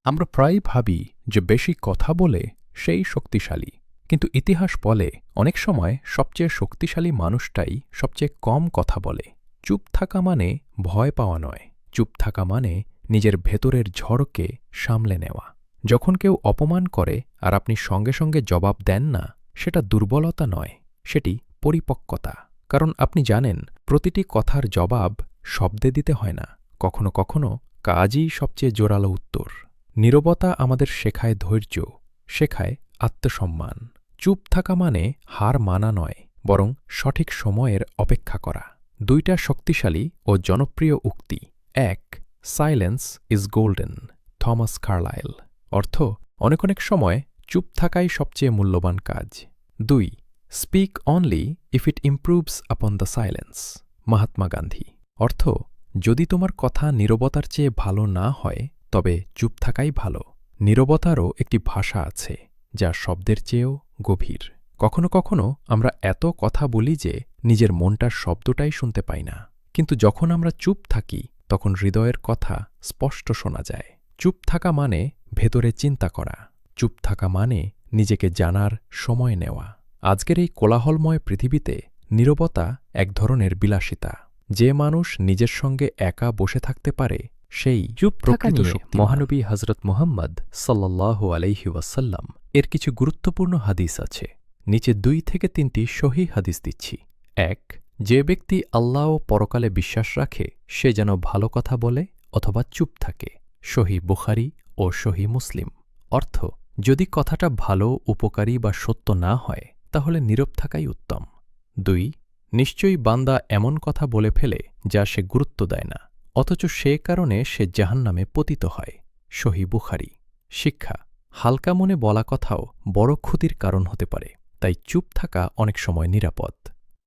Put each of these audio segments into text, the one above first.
আমরা প্রায়ই ভাবি যে বেশি কথা বলে সেই শক্তিশালী, কিন্তু ইতিহাস বলে অনেক সময় সবচেয়ে শক্তিশালী মানুষটাই সবচেয়ে কম কথা বলে। চুপ থাকা মানে ভয় পাওয়া নয়, চুপ থাকা মানে নিজের ভেতরের ঝড়কে সামলে নেওয়া। যখন কেউ অপমান করে আর আপনি সঙ্গে সঙ্গে জবাব দেন না, সেটা দুর্বলতা নয়, সেটি পরিপক্কতা। কারণ আপনি জানেন প্রতিটি কথার জবাব শব্দে দিতে হয় না, কখনো কখনো কাজই সবচেয়ে জোরালো উত্তর। নীরবতা আমাদের শেখায় ধৈর্য, শেখায় আত্মসম্মান। চুপ থাকা মানে হার মানা নয়, বরং সঠিক সময়ের অপেক্ষা করা। দুইটা শক্তিশালী ও জনপ্রিয় উক্তি। ১. Silence is golden, Thomas Carlyle. অর্থ, অনেক অনেক সময় চুপ থাকাই সবচেয়ে মূল্যবান কাজ। ২. Speak only if it improves upon the silence, Mahatma Gandhi. অর্থ, যদি তোমার কথা নীরবতার চেয়ে ভালো না হয় তবে চুপ থাকাই ভালো। নীরবতারও একটি ভাষা আছে যা শব্দের চেয়েও গভীর। কখনো কখনো আমরা এত কথা বলি যে নিজের মনটার শব্দটাই শুনতে পাই না, কিন্তু যখন আমরা চুপ থাকি তখন হৃদয়ের কথা স্পষ্ট শোনা যায়। চুপ থাকা মানে ভেতরে চিন্তা করা, চুপ থাকা মানে নিজেকে জানার সময় নেওয়া। আজকের এই কোলাহলময় পৃথিবীতে নীরবতা এক ধরনের বিলাসিতা। যে মানুষ নিজের সঙ্গে একা বসে থাকতে পারে সেই চুপ থাকা নিয়ে শক্তিমান। মহানবী হজরত মুহাম্মদ সাল্লাল্লাহু আলাইহি ওয়াসাল্লাম এর কিছু গুরুত্বপূর্ণ হাদিস আছে। নিচে ২ থেকে ৩টি সহিহ হাদিস দিচ্ছি। ১. যে ব্যক্তি আল্লাহ ও পরকালে বিশ্বাস রাখে সে যেন ভালো কথা বলে অথবা চুপ থাকে। সহিহ বুখারী ও সহিহ মুসলিম। অর্থ, যদি কথাটা ভালো, উপকারী বা সত্য না হয় তাহলে নীরব থাকাই উত্তম। ২. নিশ্চয়ই বান্দা এমন কথা বলে ফেলে যা সে গুরুত্ব দেয় না, অথচ সে কারণে সে জাহান্নামে পতিত হয়। সহিহ বুখারী। শিক্ষা: হালকা মনে বলা কথাও বড় ক্ষতির কারণ হতে পারে, তাই চুপ থাকা অনেক সময় নিরাপদ।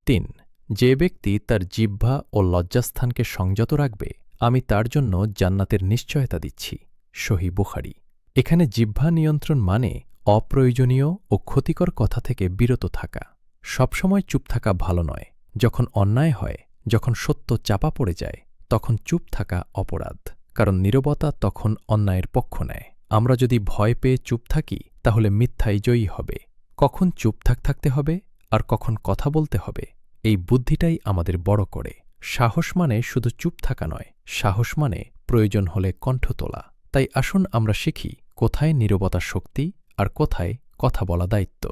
৩. যে ব্যক্তি তার জিহ্বা ও লজ্জাস্থানকে সংযত রাখবে আমি তার জন্য জান্নাতের নিশ্চয়তা দিচ্ছি। সহিহ বুখারী। এখানে জিহ্বা নিয়ন্ত্রণ মানে অপ্রয়োজনীয় ও ক্ষতিকর কথা থেকে বিরত থাকা। সবসময় চুপ থাকা ভালো নয়। যখন অন্যায় হয়, যখন সত্য চাপা পড়ে যায়, তখন চুপ থাকা অপরাধ, কারণ নীরবতা তখন অন্যায়ের পক্ষ নেয়। আমরা যদি ভয় পেয়ে চুপ থাকি তাহলে মিথ্যাই জয়ী হবে। কখন চুপ থাকতে হবে আর কখন কথা বলতে হবে, এই বুদ্ধিটাই আমাদের বড় করে। সাহস মানে শুধু চুপ থাকা নয়, সাহস মানে প্রয়োজন হলে কণ্ঠ তোলা। তাই আসুন আমরা শিখি কোথায় নীরবতা শক্তি আর কোথায় কথা বলা দায়িত্ব।